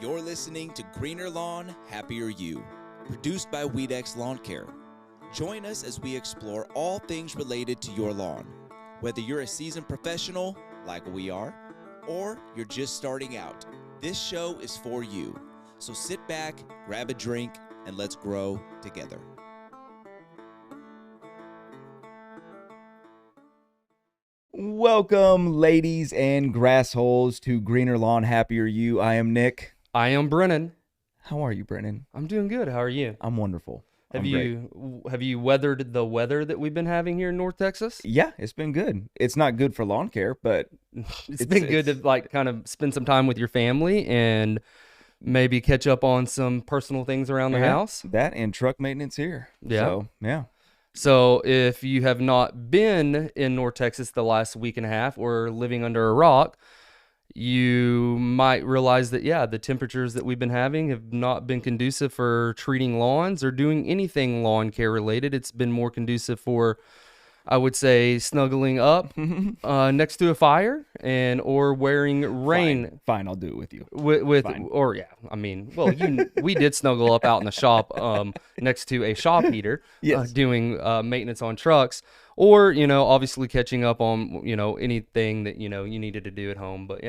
You're listening to Greener Lawn, Happier You, produced by Weedex Lawn Care. Join us as we explore all things related to your lawn. Whether you're a seasoned professional, like we are, or you're just starting out, this show is for you. So sit back, grab a drink, and let's grow together. Welcome, ladies and grassholes, to Greener Lawn, Happier You. I am Nick. I am Brennan. How are you, Brennan? I'm doing good. How are you? I'm wonderful. Have you weathered the weather that we've been having here in North Texas? Yeah, it's been good. It's not good for lawn care, but it's been good to kind of spend some time with your family and maybe catch up on some personal things around the house. That and truck maintenance here. Yeah. So, yeah. So if you have not been in North Texas the last week and a half or living under a rock, you might realize that, the temperatures that we've been having have not been conducive for treating lawns or doing anything lawn care related. It's been more conducive for, I would say, snuggling up next to a fire or wearing rain. Fine, I'll do it with you. We did snuggle up out in the shop next to a shop heater, doing maintenance on trucks. Or, obviously catching up on, anything that, you needed to do at home. But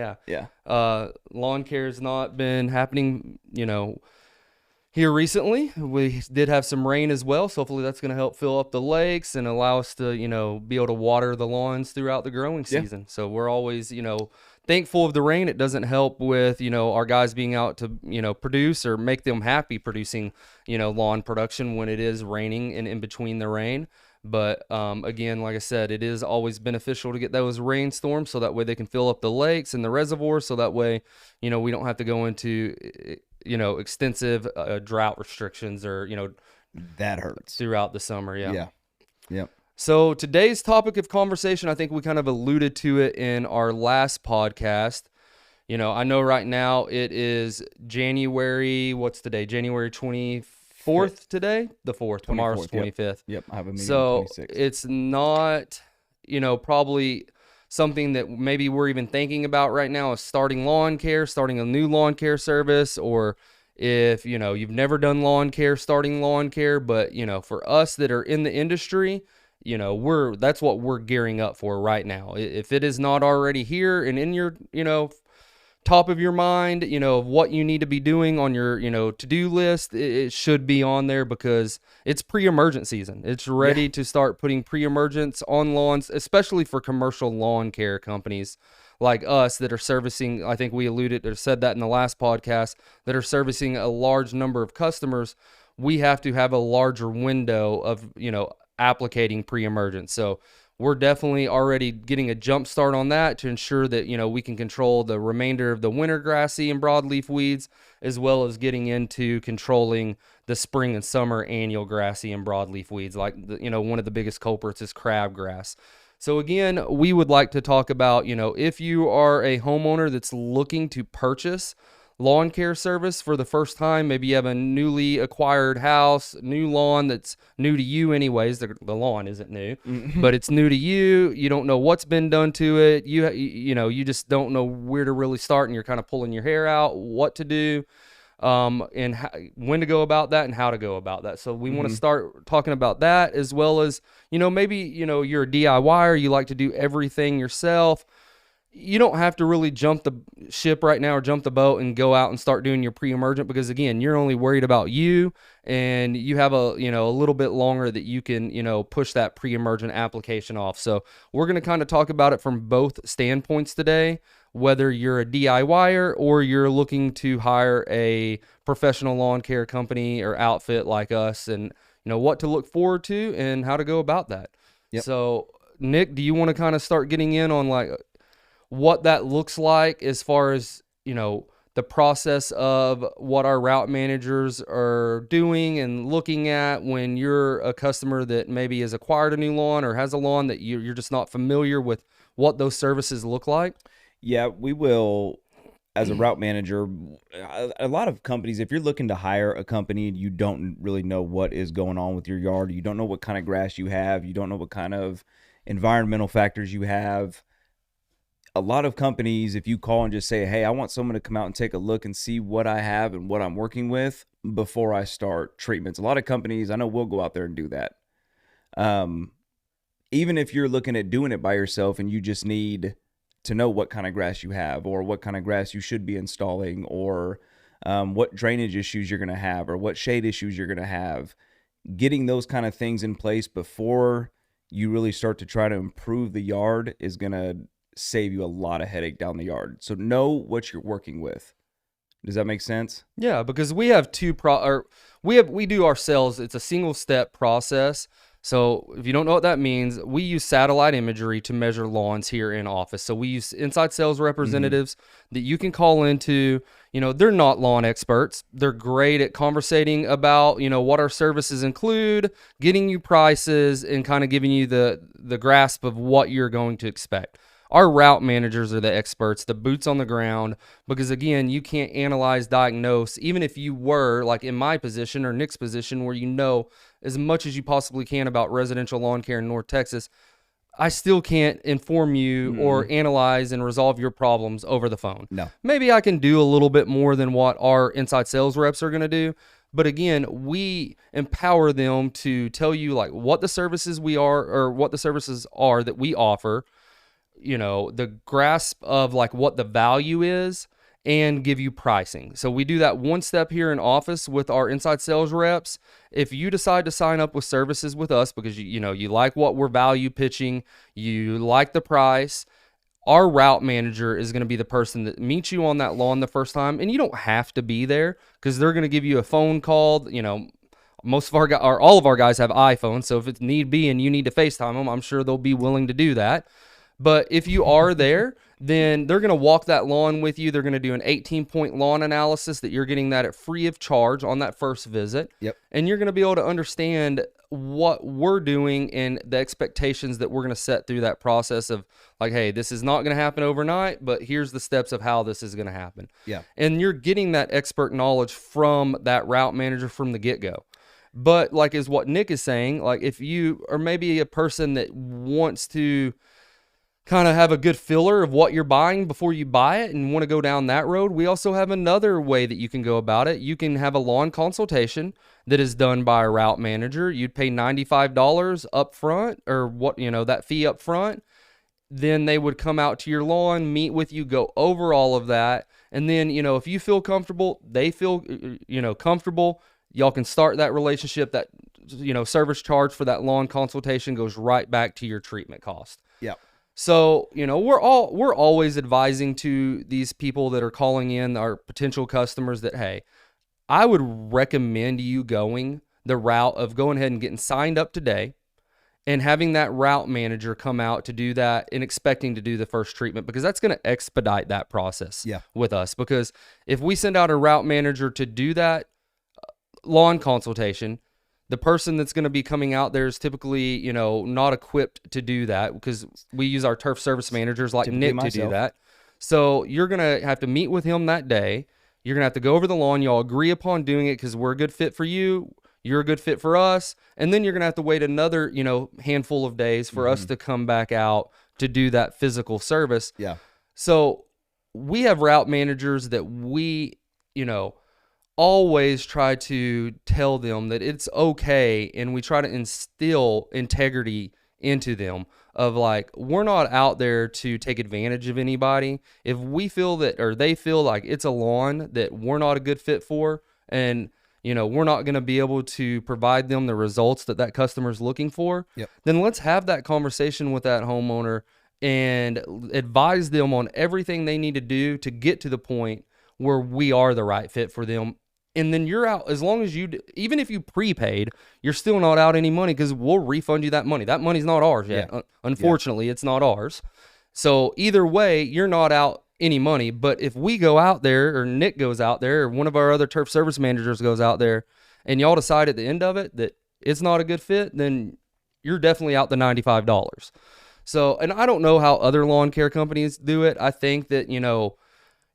lawn care has not been happening, here recently. We did have some rain as well. So hopefully that's going to help fill up the lakes and allow us to, be able to water the lawns throughout the growing season. So we're always, thankful of the rain. It doesn't help with, our guys being out to, produce or make them happy producing, lawn production when it is raining and in between the rain. But again, like I said, it is always beneficial to get those rainstorms so that way they can fill up the lakes and the reservoirs. So that way, we don't have to go into, extensive drought restrictions or, that hurts throughout the summer. Yeah. So today's topic of conversation, I think we kind of alluded to it in our last podcast. I know right now it is January, what's today? January 24th today? The 4th. Tomorrow's 25th. Yep. I have a meeting on the 26th. It's not, probably something that maybe we're even thinking about right now is starting a new lawn care service, or if, you've never done lawn care, starting lawn care. But, for us that are in the industry, that's what we're gearing up for right now. If it is not already here and in your, top of your mind, of what you need to be doing on your, to-do list, it should be on there because it's pre-emergent season. It's ready to start putting pre-emergents on lawns, especially for commercial lawn care companies like us that are servicing, I think we alluded or said that in the last podcast, that are servicing a large number of customers. We have to have a larger window of, applicating pre-emergent. So we're definitely already getting a jump start on that to ensure that, we can control the remainder of the winter grassy and broadleaf weeds, as well as getting into controlling the spring and summer annual grassy and broadleaf weeds. Like, one of the biggest culprits is crabgrass. So again, we would like to talk about, if you are a homeowner that's looking to purchase lawn care service for the first time, maybe you have a newly acquired house, new lawn that's new to you anyways. The lawn isn't new, but it's new to you. You don't know what's been done to it. You just don't know where to really start, and you're kind of pulling your hair out, what to do, and when to go about that and how to go about that. So we want to start talking about that, as well as, maybe, you're a DIYer, you like to do everything yourself. You don't have to really jump the ship right now or jump the boat and go out and start doing your pre-emergent, because again, you're only worried about you, and you have a little bit longer that you can, push that pre-emergent application off. So we're going to kind of talk about it from both standpoints today, whether you're a DIYer or you're looking to hire a professional lawn care company or outfit like us, and, what to look forward to and how to go about that. Yep. So Nick, do you want to kind of start getting in on what that looks like as far as, the process of what our route managers are doing and looking at when you're a customer that maybe has acquired a new lawn or has a lawn that you're just not familiar with what those services look like? Yeah, we will. As a route manager, a lot of companies, if you're looking to hire a company, you don't really know what is going on with your yard. You don't know what kind of grass you have. You don't know what kind of environmental factors you have. a lot of companies, if you call and just say, hey, I want someone to come out and take a look and see what I have and what I'm working with before I start treatments. A lot of companies, I know, will go out there and do that. Even if you're looking at doing it by yourself and you just need to know what kind of grass you have or what kind of grass you should be installing or what drainage issues you're going to have or what shade issues you're going to have, getting those kind of things in place before you really start to try to improve the yard is going to save you a lot of headache down the yard. So know what you're working with. Does that make sense? Yeah, because we have we do our sales. It's a single step process. So if you don't know what that means, we use satellite imagery to measure lawns here in office. So we use inside sales representatives that you can call into. You know, they're not lawn experts. They're great at conversating about, you know, what our services include, getting you prices, and kind of giving you the grasp of what you're going to expect. Our route managers are the experts, the boots on the ground, because again, you can't analyze, diagnose, even if you were like in my position or Nick's position where you know as much as you possibly can about residential lawn care in North Texas. I still can't inform you or analyze and resolve your problems over the phone. No. Maybe I can do a little bit more than what our inside sales reps are going to do. But again, we empower them to tell you like what the services we are or what the services are that we offer, you know, the grasp of like what the value is and give you pricing. So we do that one step here in office with our inside sales reps. If you decide to sign up with services with us because you like what we're value pitching, you like the price, our route manager is going to be the person that meets you on that lawn the first time, and you don't have to be there because they're going to give you a phone call. You know, most of our guys, or all of our guys have iPhones, so if it's need be and you need to FaceTime them, I'm sure they'll be willing to do that. But if you are there, then they're going to walk that lawn with you. They're going to do an 18-point lawn analysis that you're getting that at free of charge on that first visit. Yep. And you're going to be able to understand what we're doing and the expectations that we're going to set through that process of like, hey, this is not going to happen overnight, but here's the steps of how this is going to happen. Yeah. And you're getting that expert knowledge from that route manager from the get-go. But like is what Nick is saying, like if you are maybe a person that wants to kind of have a good filler of what you're buying before you buy it and want to go down that road, we also have another way that you can go about it. You can have a lawn consultation that is done by a route manager. You'd pay $95 up front or that fee up front. Then they would come out to your lawn, meet with you, go over all of that. And then, if you feel comfortable, they feel, comfortable, y'all can start that relationship. That, service charge for that lawn consultation goes right back to your treatment cost. Yeah. So, we're always advising to these people that are calling in, our potential customers, that, hey, I would recommend you going the route of going ahead and getting signed up today and having that route manager come out to do that and expecting to do the first treatment, because that's going to expedite that process with us. Because if we send out a route manager to do that lawn consultation, the person that's going to be coming out there is typically, not equipped to do that, because we use our turf service managers like Nick to do that. So you're going to have to meet with him that day. You're going to have to go over the lawn. Y'all agree upon doing it because we're a good fit for you. You're a good fit for us. And then you're going to have to wait another, handful of days for us to come back out to do that physical service. Yeah. So we have route managers that we, always try to tell them that it's okay, and we try to instill integrity into them of like, we're not out there to take advantage of anybody. If we feel that, or they feel like it's a lawn that we're not a good fit for, and we're not going to be able to provide them the results that customer's looking for, then let's have that conversation with that homeowner and advise them on everything they need to do to get to the point where we are the right fit for them. And then you're out, as long as even if you prepaid, you're still not out any money, because we'll refund you that money. That money's not ours yet. Unfortunately, it's not ours. So either way, you're not out any money. But if we go out there, or Nick goes out there, or one of our other turf service managers goes out there, and y'all decide at the end of it that it's not a good fit, then you're definitely out the $95. So, and I don't know how other lawn care companies do it. I think that,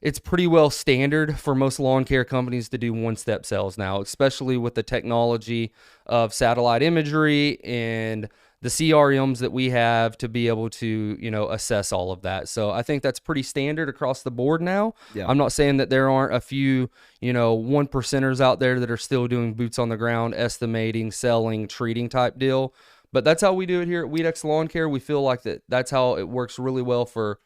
it's pretty well standard for most lawn care companies to do one-step sales now, especially with the technology of satellite imagery and the CRMs that we have to be able to, assess all of that. So I think that's pretty standard across the board now. Yeah. I'm not saying that there aren't a few, 1%ers out there that are still doing boots on the ground, estimating, selling, treating type deal. But that's how we do it here at Weedex Lawn Care. We feel like that's how it works really well for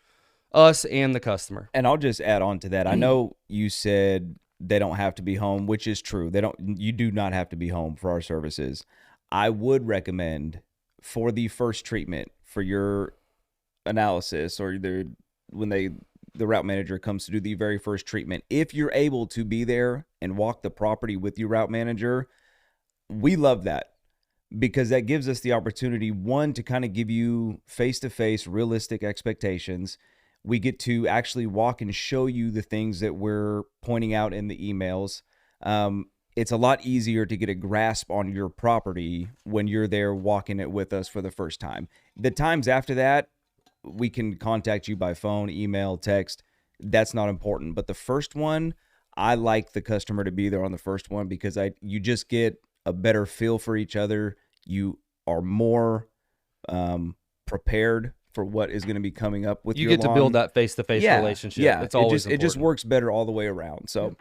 us and the customer. And I'll just add on to that. I know you said they don't have to be home, which is true. You do not have to be home for our services. I would recommend for the first treatment for your analysis, or when the route manager comes to do the very first treatment, if you're able to be there and walk the property with your route manager, we love that, because that gives us the opportunity, one, to kind of give you face-to-face realistic expectations. We get to actually walk and show you the things that we're pointing out in the emails. It's a lot easier to get a grasp on your property when you're there walking it with us for the first time. The times after that, we can contact you by phone, email, text. That's not important. But the first one, I like the customer to be there on the first one, because you just get a better feel for each other. You are more prepared for what is going to be coming up with your lawn. You get to build that face-to-face relationship. Yeah, it's always it just works better all the way around. So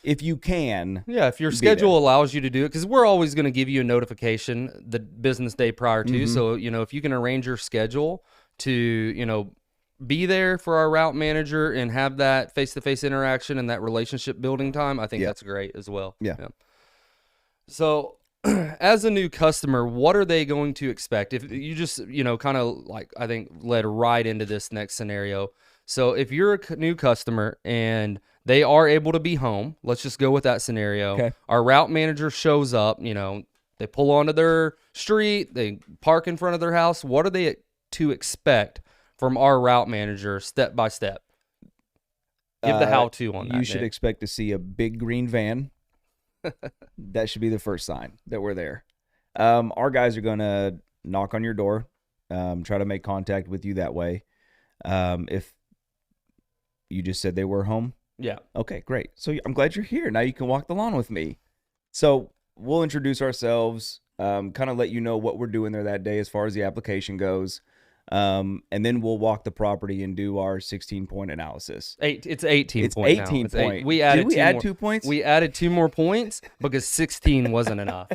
if you can, if your schedule allows you to do it, because we're always going to give you a notification the business day prior to. So if you can arrange your schedule to be there for our route manager and have that face-to-face interaction and that relationship building time, I think that's great as well. Yeah. So as a new customer, what are they going to expect? If you just, kind of like, I think, led right into this next scenario. So if you're a new customer and they are able to be home, let's just go with that scenario. Okay. Our route manager shows up, they pull onto their street, they park in front of their house. What are they to expect from our route manager step by step? Give the how-to on that. You should expect to see a big green van. That should be the first sign that we're there. Our guys are going to knock on your door, try to make contact with you that way. If you just said they were home. Yeah. Okay, great. So I'm glad you're here. Now you can walk the lawn with me. So we'll introduce ourselves, kind of let you know what we're doing there that day as far as the application goes. And then we'll walk the property and do our 16-point analysis. It's 18 it's point 18 now. point. Did we add 2 points? We added 2 more points because 16 wasn't enough.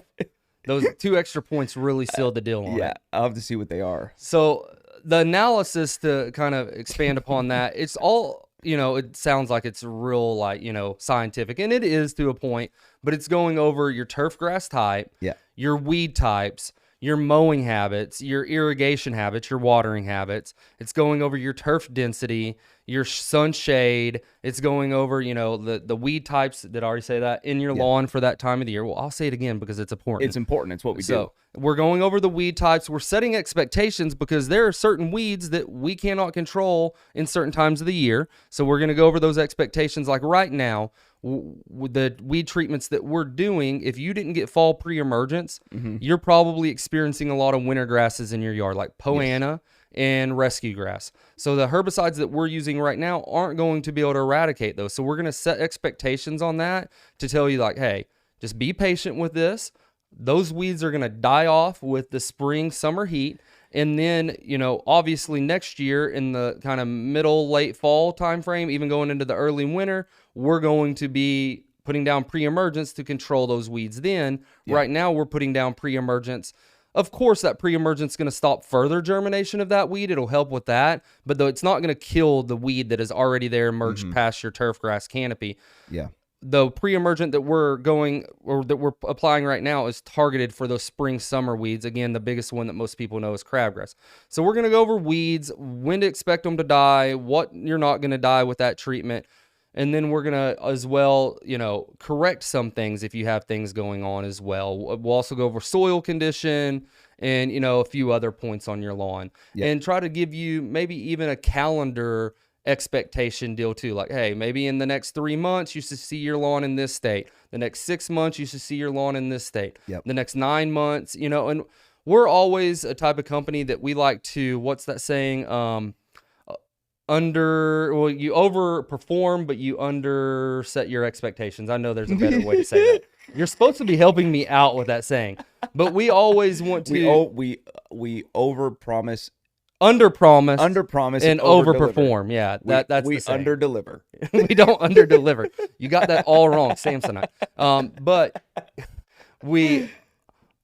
Those 2 extra points really sealed the deal on it. I'll have to see what they are. So the analysis, to kind of expand upon that, it's all, it sounds like it's real, like, scientific, and it is to a point, but it's going over your turf grass type, your weed types, your mowing habits, your irrigation habits, your watering habits. It's going over your turf density, your sunshade. It's going over, the weed types. Did I already say that? In your lawn for that time of the year. Well, I'll say it again because it's important. It's important. It's what we do. So we're going over the weed types. We're setting expectations because there are certain weeds that we cannot control in certain times of the year. So we're going to go over those expectations. Like right now, with the weed treatments that we're doing, if you didn't get fall pre-emergence, you're probably experiencing a lot of winter grasses in your yard, like poana and rescue grass. So the herbicides that we're using right now aren't going to be able to eradicate those. So we're going to set expectations on that to tell you, like, hey, just be patient with this. Those weeds are going to die off with the spring, summer heat. And then, obviously next year in the kind of middle, late fall time frame, even going into the early winter, we're going to be putting down pre-emergence to control those weeds then. Right now, we're putting down pre-emergence. Of course, that pre-emergence is going to stop further germination of that weed. It'll help with that. But though it's not going to kill the weed that is already there emerged past your turf grass canopy. Yeah. The pre-emergent that we're applying right now is targeted for those spring summer weeds. Again, the biggest one that most people know is crabgrass. So we're going to go over weeds, when to expect them to die, what you're not going to die with that treatment. And then we're going to as well, correct some things if you have things going on as well. We'll also go over soil condition and, a few other points on your lawn and try to give you maybe even a calendar expectation deal too. Like, hey, maybe in the next 3 months you should see your lawn in this state. The next 6 months you should see your lawn in this state. The next 9 months, and we're always a type of company that we like to, what's that saying? You overperform, but you underset your expectations. I know there's a better way to say that. You're supposed to be helping me out with that saying, but we always want to. overpromise, Underpromise underpromise, and overperform. Yeah, that's we the saying. underdeliver. We don't underdeliver. You got that all wrong, Samsonite. But we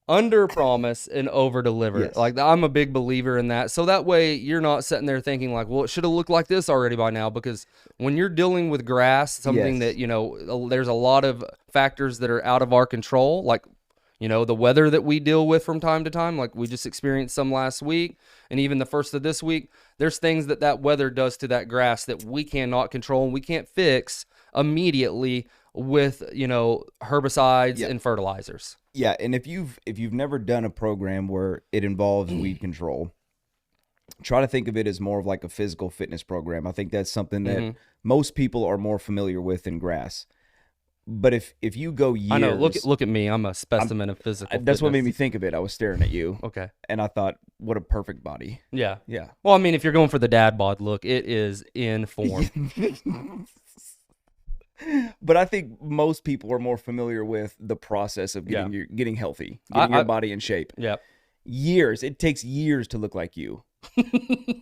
underpromise and overdeliver. Yes. Like I'm a big believer in that. So that way you're not sitting there thinking like, well, it should have looked like this already by now. Because when you're dealing with grass, something Yes. that, you know, there's a lot of factors that are out of our control, like, you know, the weather that we deal with from time to time, like we just experienced some last week and even the first of this week. There's things that weather does to that grass that we cannot control and we can't fix immediately with, you know, herbicides and fertilizers. Yeah, and if you've never done a program where it involves weed control, try to think of it as more of like a physical fitness program. I think that's something that most people are more familiar with than grass. But if you go years, I know. Look at me. I'm a specimen of physical. That's what made me fitness. think of it. I was staring at you. Okay. And I thought, what a perfect body. Yeah. Yeah. Well, I mean, if you're going for the dad bod look, it is in form. But I think most people are more familiar with the process of getting healthy, getting your body in shape. Yeah. Years. It takes years to look like you.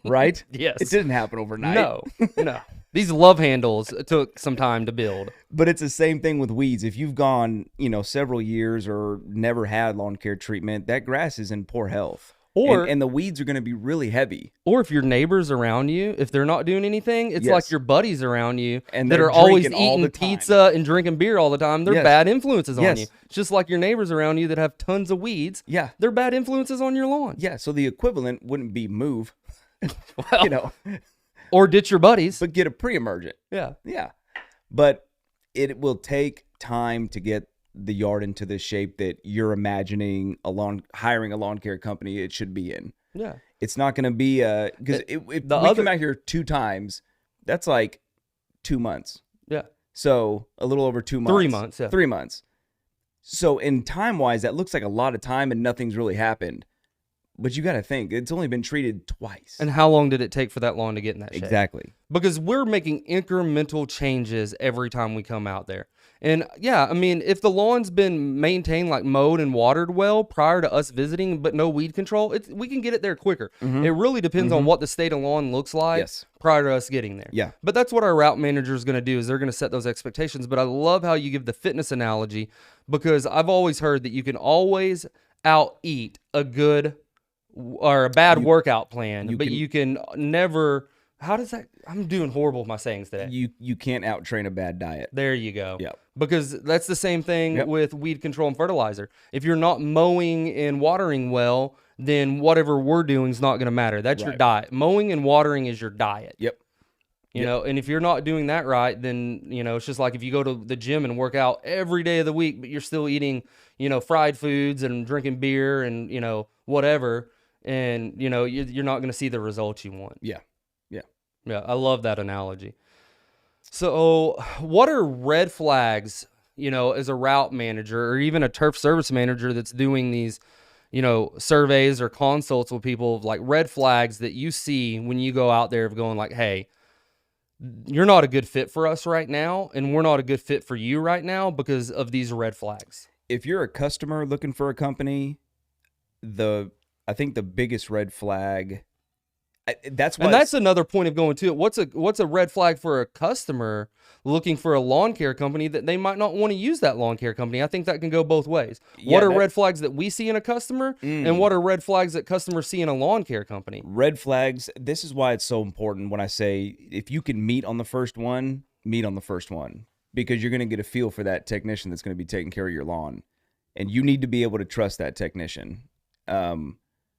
Right? Yes. It didn't happen overnight. No. These love handles took some time to build. But it's the same thing with weeds. If you've gone, you know, several years or never had lawn care treatment, that grass is in poor health. And the weeds are going to be really heavy. Or if your neighbors around you, if they're not doing anything, it's like your buddies around you and that they're are always drinking all eating the time. pizza and drinking beer all the time. They're Yes. bad influences on Yes. you. It's just like your neighbors around you that have tons of weeds. Yeah. They're bad influences on your lawn. Yeah. So the equivalent wouldn't be move, Well, you know, or ditch your buddies. but get a pre-emergent. Yeah. Yeah. But it will take time to get the yard into the shape that you're imagining hiring a lawn care company it should be in. Yeah. It's not going to be because if we come out here 2 times, that's like 2 months. Yeah. So a little over 2 months. 3 months. Yeah. 3 months. So in time-wise, that looks like a lot of time and nothing's really happened. But you got to think, it's only been treated twice. And how long did it take for that lawn to get in that shape? Exactly. Because we're making incremental changes every time we come out there. And yeah, I mean, if the lawn's been maintained, like mowed and watered well prior to us visiting, but no weed control, we can get it there quicker. It really depends on what the state of lawn looks like prior to us getting there. Yeah. But that's what our route manager is going to do, is they're going to set those expectations. But I love how you give the fitness analogy, because I've always heard that you can always out-eat a good or a bad workout plan, but you can never. How does that? I'm doing horrible with my sayings today. You can't out-train a bad diet. There you go. Yep. Because that's the same thing with weed control and fertilizer. If you're not mowing and watering well, then whatever we're doing is not going to matter. That's your diet. Mowing and watering is your diet. Yep. You know, and if you're not doing that right, then, you know, it's just like if you go to the gym and work out every day of the week, but you're still eating, you know, fried foods and drinking beer and, you know, whatever, and, you know, you're not going to see the results you want. Yeah. Yeah, I love that analogy. So what are red flags, you know, as a route manager or even a turf service manager that's doing these, you know, surveys or consults with people, like red flags that you see when you go out there of going like, hey, you're not a good fit for us right now, and we're not a good fit for you right now because of these red flags? If you're a customer looking for a company, I think the biggest red flag, that's another point of going to it. What's a red flag for a customer looking for a lawn care company that they might not want to use that lawn care company? I think that can go both ways. What are red flags that we see in a customer, and what are red flags that customers see in a lawn care company? Red flags, this is why it's so important when I say if you can meet on the first one, meet on the first one, because you're going to get a feel for that technician that's going to be taking care of your lawn, and you need to be able to trust that technician.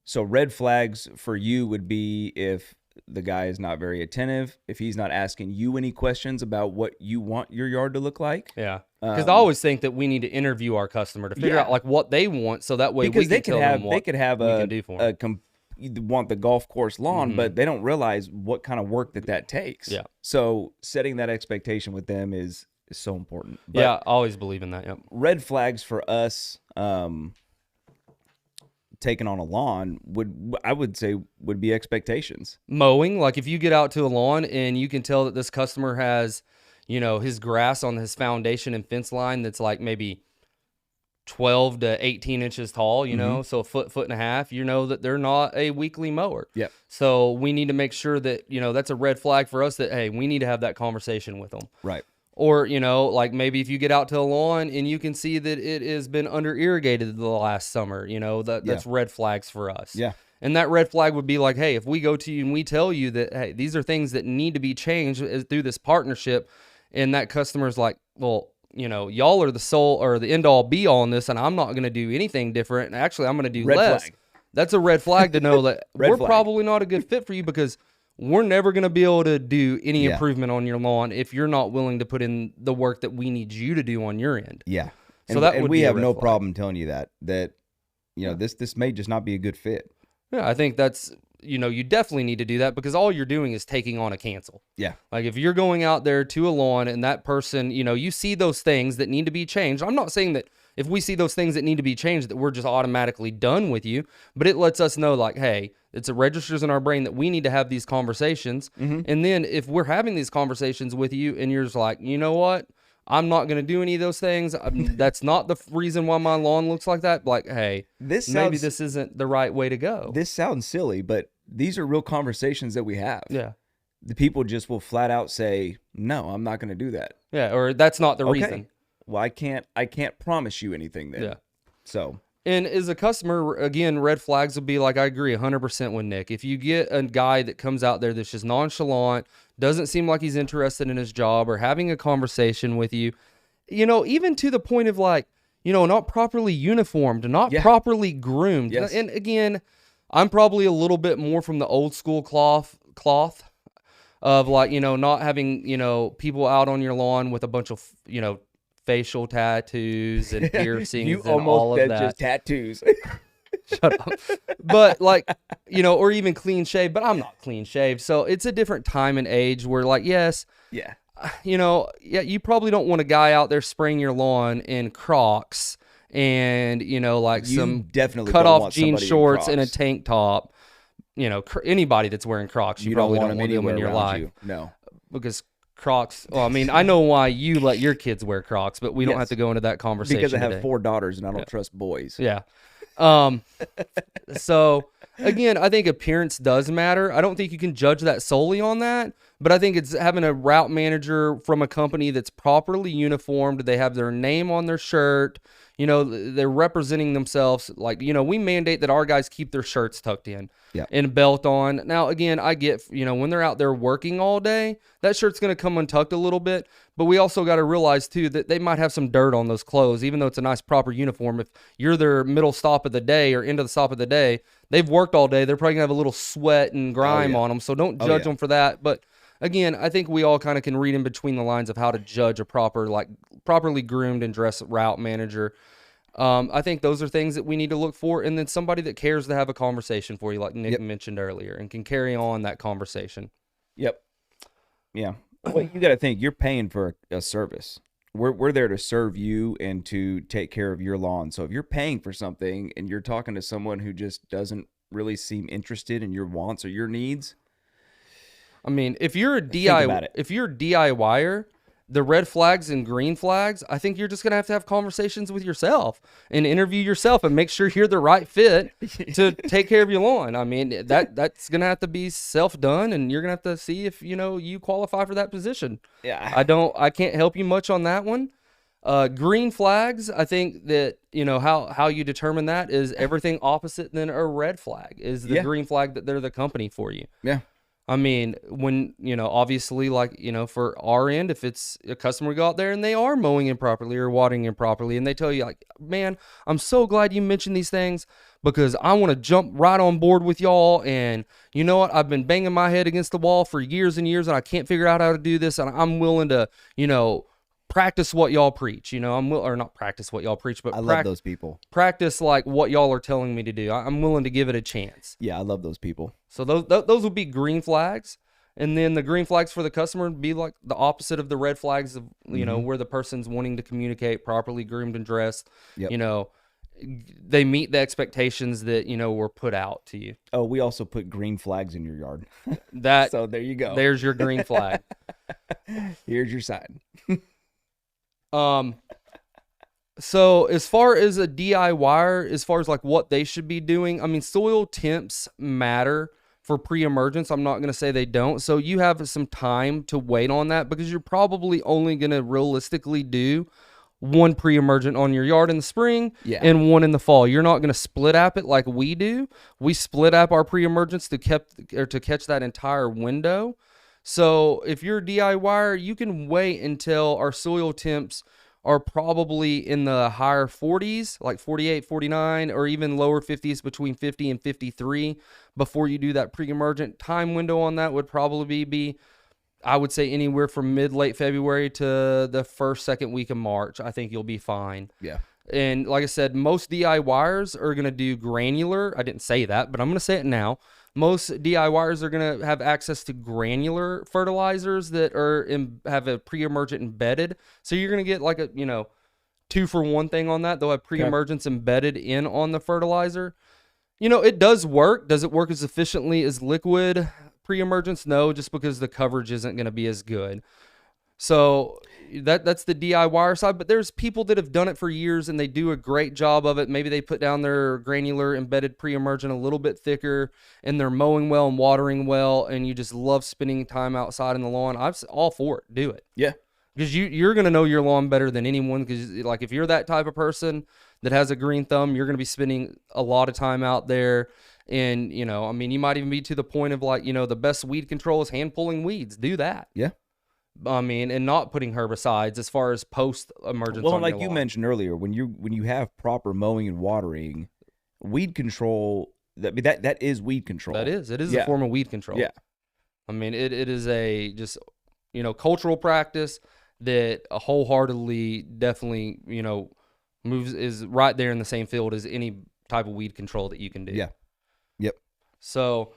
So red flags for you would be if the guy is not very attentive, if he's not asking you any questions about what you want your yard to look like. Yeah. Because I always think that we need to interview our customer to figure out like what they want, so that way we can tell them what they could have we can do for them. You want the golf course lawn, but they don't realize what kind of work that takes. Yeah. So setting that expectation with them is so important. But yeah, I always believe in that. Yep. red flags for us, taking on a lawn would be expectations. Mowing, like if you get out to a lawn and you can tell that this customer has, you know, his grass on his foundation and fence line that's like maybe 12 to 18 inches tall, you know, so a foot and a half, you know that they're not a weekly mower. Yep. So we need to make sure that, you know, that's a red flag for us that, hey, we need to have that conversation with them. Right. Or, you know, like maybe if you get out to a lawn and you can see that it has been under irrigated the last summer, you know, that's red flags for us. Yeah. And that red flag would be like, hey, if we go to you and we tell you that, hey, these are things that need to be changed through this partnership, and that customer's like, well, you know, y'all are the sole or the end all be all in this, and I'm not going to do anything different. And actually, I'm going to do Red less. flag. That's a red flag to know that Red we're flag. probably not a good fit for you, because we're never going to be able to do any improvement on your lawn if you're not willing to put in the work that we need you to do on your end. Yeah. So that would we be a have red no flag. problem telling you that you know, this may just not be a good fit. Yeah, I think that's, you know, you definitely need to do that, because all you're doing is taking on a cancel. Yeah. Like if you're going out there to a lawn and that person, you know, you see those things that need to be changed. I'm not saying that if we see those things that need to be changed that we're just automatically done with you, but it lets us know like, hey, it registers in our brain that we need to have these conversations. And then if we're having these conversations with you and you're just like, you know what? I'm not going to do any of those things. That's not the reason why my lawn looks like that. Like, hey, maybe this isn't the right way to go. This sounds silly, but these are real conversations that we have. Yeah. The people just will flat out say, no, I'm not going to do that. Yeah. Or that's not the reason. Well, I can't promise you anything then. Yeah. So. And as a customer, again, red flags would be like, I agree 100% with Nick. If you get a guy that comes out there that's just nonchalant, doesn't seem like he's interested in his job or having a conversation with you, you know, even to the point of like, you know, not properly uniformed, not properly groomed. Yes. And again, I'm probably a little bit more from the old school cloth of like, you know, not having, you know, people out on your lawn with a bunch of, you know, facial tattoos and piercings You and all of said that. just tattoos. Shut up. But like, you know, or even clean shaved, but I'm not clean shaved. So it's a different time and age where like, yes, Yeah. you know, yeah, you probably don't want a guy out there spraying your lawn in Crocs and, you know, like You some definitely cut don't off want jean somebody in shorts and a Crocs. tank top. You know, anybody that's wearing Crocs, you probably don't want them anywhere in your around life. you. No. Because Crocs, well, I mean, I know why you let your kids wear Crocs, but we don't Yes. have to go into that conversation Because I have today. 4 daughters and I don't trust boys. Yeah. So again, I think appearance does matter. I don't think you can judge that solely on that, but I think it's having a route manager from a company that's properly uniformed. They have their name on their shirt. You know, they're representing themselves. Like, you know, we mandate that our guys keep their shirts tucked in and belt on. Now, again, I get, you know, when they're out there working all day, that shirt's going to come untucked a little bit. But we also got to realize, too, that they might have some dirt on those clothes, even though it's a nice, proper uniform. If you're their middle stop of the day or end of the stop of the day, they've worked all day. They're probably going to have a little sweat and grime on them. So don't judge them for that. But again, I think we all kind of can read in between the lines of how to judge a properly groomed and dressed route manager. I think those are things that we need to look for. And then somebody that cares to have a conversation for you, like Nick mentioned earlier, and can carry on that conversation. Yep. Yeah. Well, you got to think you're paying for a service. We're there to serve you and to take care of your lawn. So if you're paying for something and you're talking to someone who just doesn't really seem interested in your wants or your needs, I mean, if you're a about it. DIYer, the red flags and green flags, I think you're just going to have conversations with yourself and interview yourself and make sure you're the right fit to take care of your lawn. I mean, that's going to have to be self-done, and you're going to have to see if, you know, you qualify for that position. Yeah. I can't help you much on that one. Green flags, I think that, you know, how you determine that is everything opposite than a red flag is the green flag that they're the company for you. Yeah. I mean, when, you know, obviously, like, you know, for our end, if it's a customer go out there and they are mowing improperly or watering improperly, and they tell you, like, man, I'm so glad you mentioned these things because I want to jump right on board with y'all. And you know what? I've been banging my head against the wall for years and years, and I can't figure out how to do this. And I'm willing to, you know, practice what y'all preach. You know, or not practice what y'all preach, but I love those people. Practice like what y'all are telling me to do. I'm willing to give it a chance. Yeah, I love those people. So those would be green flags. And then the green flags for the customer would be like the opposite of the red flags of, you know, where the person's wanting to communicate, properly groomed and dressed. Yep. You know, they meet the expectations that, you know, were put out to you. Oh, we also put green flags in your yard. So there you go. There's your green flag. Here's your sign. So as far as a DIYer, as far as like what they should be doing, I mean, soil temps matter for pre-emergence. I'm not going to say they don't. So you have some time to wait on that because you're probably only going to realistically do one pre-emergent on your yard in the spring and one in the fall. You're not going to split app it like we do. We split app our pre-emergence to catch that entire window. So if you're a DIYer, you can wait until our soil temps are probably in the higher 40s, like 48, 49, or even lower 50s, between 50 and 53, before you do that pre-emergent. Time window on that would probably be, I would say, anywhere from late February to the second week of March. I think you'll be fine. Yeah. And like I said, most DIYers are going to do granular. I didn't say that, but I'm going to say it now. Most DIYers are going to have access to granular fertilizers that have a pre-emergent embedded. So you're going to get like a, 2-for-1 thing on that. They'll have pre-emergence embedded in on the fertilizer. It does work. Does it work as efficiently as liquid pre-emergence? No, just because the coverage isn't going to be as good. So that's the DIYer side, but there's people that have done it for years and they do a great job of it. Maybe they put down their granular embedded pre-emergent a little bit thicker and they're mowing well and watering well, and you just love spending time outside in the lawn. I'm all for it. Do it. Yeah. Because you're going to know your lawn better than anyone, because like if you're that type of person that has a green thumb, you're going to be spending a lot of time out there. And, you might even be to the point of like, the best weed control is hand pulling weeds. Do that. Yeah. And not putting herbicides as far as post-emergence. Well, like you mentioned earlier, when you have proper mowing and watering, weed control, that is weed control. It is a form of weed control. Yeah. It is a just, cultural practice that wholeheartedly definitely, is right there in the same field as any type of weed control that you can do. Yeah. Yep. So,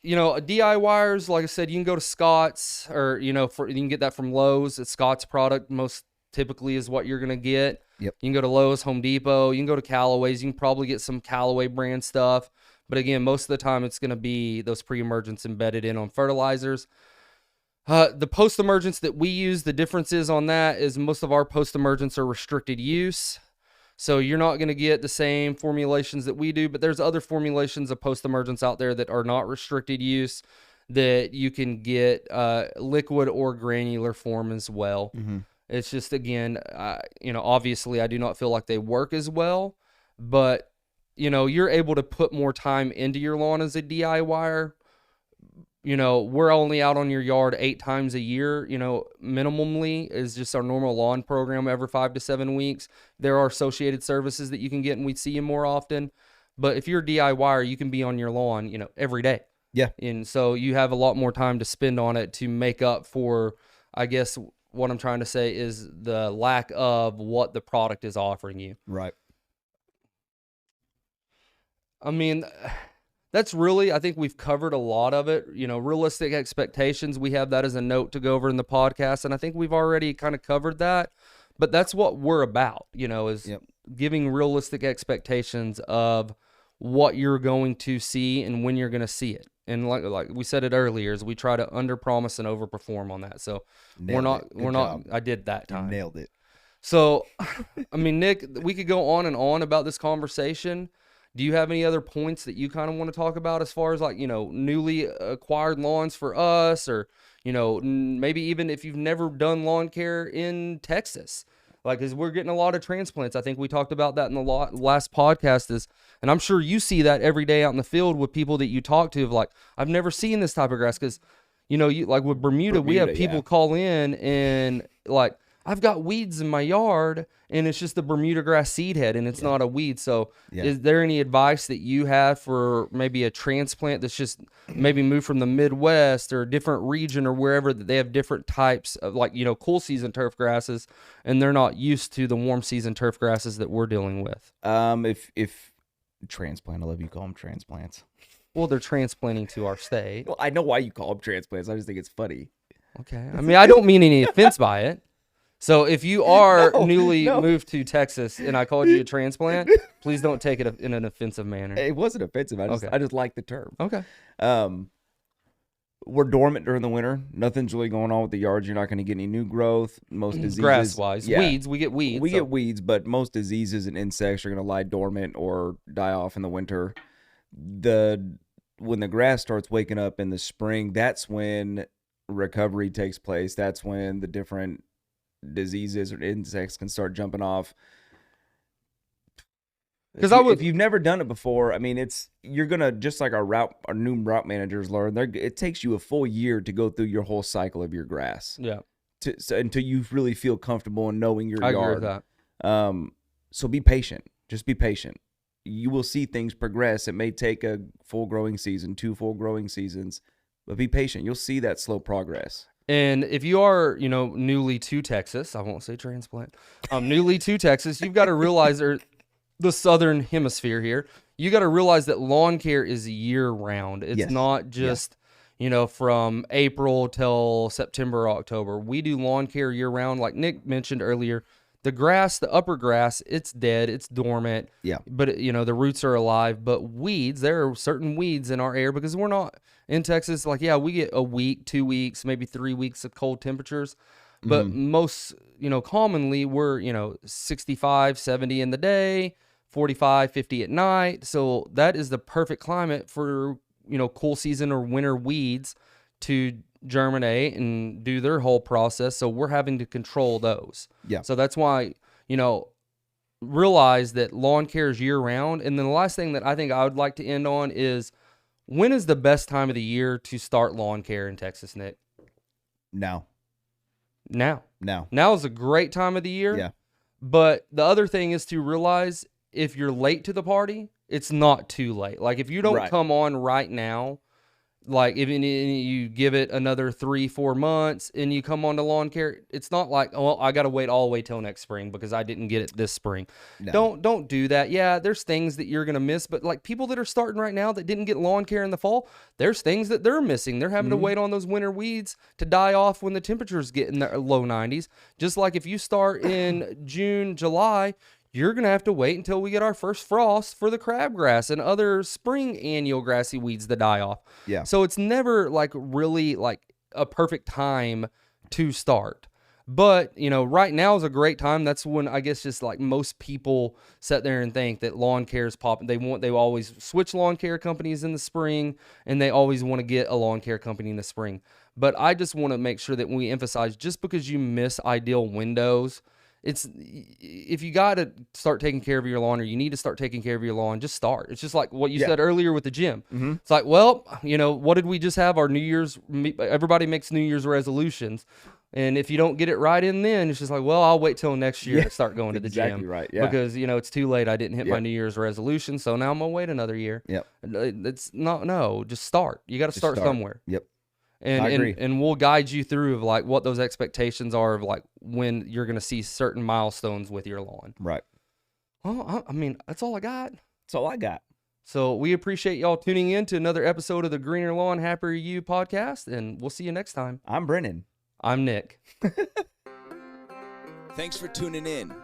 DIYers, like I said, you can go to Scott's, or, you can get that from Lowe's. It's Scott's product most typically is what you're going to get. Yep. You can go to Lowe's, Home Depot. You can go to Callaway's. You can probably get some Callaway brand stuff. But again, most of the time it's going to be those pre-emergents embedded in on fertilizers. The post-emergence that we use, the difference is on that is most of our post-emergents are restricted use. So you're not going to get the same formulations that we do, but there's other formulations of post-emergence out there that are not restricted use that you can get liquid or granular form as well. Mm-hmm. It's just, again, obviously I do not feel like they work as well, but, you're able to put more time into your lawn as a DIYer. We're only out on your yard 8 times a year, minimally is just our normal lawn program every 5 to 7 weeks. There are associated services that you can get and we see you more often. But if you're a DIYer, you can be on your lawn, every day. Yeah. And so you have a lot more time to spend on it to make up for, I guess what I'm trying to say is the lack of what the product is offering you. Right. That's really, I think we've covered a lot of it. Realistic expectations, we have that as a note to go over in the podcast, and I think we've already kind of covered that. But that's what we're about, is giving realistic expectations of what you're going to see and when you're going to see it. And like we said it earlier, is we try to underpromise and overperform on that. So we're not. I did that time. You nailed it. So, Nick, we could go on and on about this conversation. Do you have any other points that you kind of want to talk about as far as like, newly acquired lawns for us, or, maybe even if you've never done lawn care in Texas, like, cause we're getting a lot of transplants. I think we talked about that in the last podcast and I'm sure you see that every day out in the field with people that you talk to of like, I've never seen this type of grass. Cause you like with Bermuda, we have people call in and like, I've got weeds in my yard and it's just the Bermuda grass seed head and it's not a weed. So is there any advice that you have for maybe a transplant that's just maybe moved from the Midwest or a different region or wherever, that they have different types of like, cool season turf grasses and they're not used to the warm season turf grasses that we're dealing with? If transplant, I love you call them transplants. Well, they're transplanting to our state. Well, I know why you call them transplants. I just think it's funny. Okay. I don't mean any offense by it. So if you are newly moved to Texas and I called you a transplant, please don't take it in an offensive manner. It wasn't offensive. I just like the term. Okay. we're dormant during the winter. Nothing's really going on with the yards. You're not going to get any new growth. Most diseases, grass-wise, weeds, we get weeds. We get weeds, but most diseases and insects are going to lie dormant or die off in the winter. When the grass starts waking up in the spring, that's when recovery takes place. That's when the different diseases or insects can start jumping off. Because if you've never done it before, I mean, you're gonna, just like our new route managers learn. It takes you a full year to go through your whole cycle of your grass. Yeah. Until you really feel comfortable in knowing your yard. I agree with that. So be patient. Just be patient. You will see things progress. It may take a full growing season, 2 full growing seasons, but be patient. You'll see that slow progress. And if you are, newly to Texas, I won't say transplant, newly to Texas, you've got to realize the southern hemisphere here, you got to realize that lawn care is year round. It's not just, from April till September, October. We do lawn care year round. Like Nick mentioned earlier, the grass, the upper grass, it's dead, it's dormant. Yeah. But, the roots are alive. But weeds, there are certain weeds in our air because we're not in Texas. Like, we get a week, 2 weeks, maybe 3 weeks of cold temperatures. But most, commonly we're, 65, 70 in the day, 45, 50 at night. So that is the perfect climate for, cool season or winter weeds to germinate and do their whole process. So we're having to control those. Yeah. So that's why, realize that lawn care is year round. And then the last thing that I think I would like to end on is, when is the best time of the year to start lawn care in Texas, Nick? Now is a great time of the year. Yeah. But the other thing is to realize, if you're late to the party, it's not too late. Like, if you don't come on right now, like, if you give it another 3-4 months and you come on to lawn care, it's not like, oh, I got to wait all the way till next spring because I didn't get it this spring. No. Don't do that. Yeah, there's things that you're going to miss, but like people that are starting right now that didn't get lawn care in the fall, there's things that they're missing. They're having to wait on those winter weeds to die off when the temperatures get in the low 90s. Just like if you start in June, July, you're going to have to wait until we get our first frost for the crabgrass and other spring annual grassy weeds to die off. Yeah. So it's never like really like a perfect time to start. But, right now is a great time. That's when I guess just like most people sit there and think that lawn care is popping. They always switch lawn care companies in the spring, and they always want to get a lawn care company in the spring. But I just want to make sure that we emphasize, just because you miss ideal windows, if you got to start taking care of your lawn, or you need to start taking care of your lawn, just start. It's just like what you said earlier with the gym. It's like, well, what did we just have? Our New Year's, everybody makes New Year's resolutions. And if you don't get it right in then, it's just like, well, I'll wait till next year to start going to the gym. Right. Yeah. Because, it's too late. I didn't hit my New Year's resolution. So now I'm going to wait another year. Yep. It's not, just start. You got to start somewhere. Yep. And, I agree. and we'll guide you through of like what those expectations are of like when you're going to see certain milestones with your lawn. Right. Well, I mean, that's all I got. That's all I got. So we appreciate y'all tuning in to another episode of the Greener Lawn, Happier You podcast, and we'll see you next time. I'm Brennan. I'm Nick. Thanks for tuning in.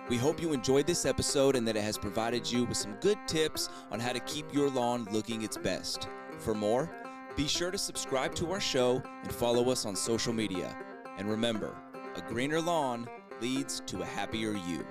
We hope you enjoyed this episode and that it has provided you with some good tips on how to keep your lawn looking its best. For more, be sure to subscribe to our show and follow us on social media. And remember, a greener lawn leads to a happier you.